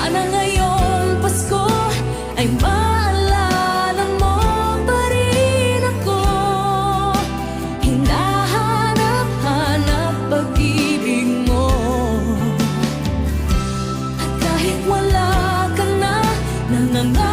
Sana ngayong Pasko ay maalala mo pa rin ako. Hinahanap-hanap pag-ibig mo. At kahit wala ka na, nangangako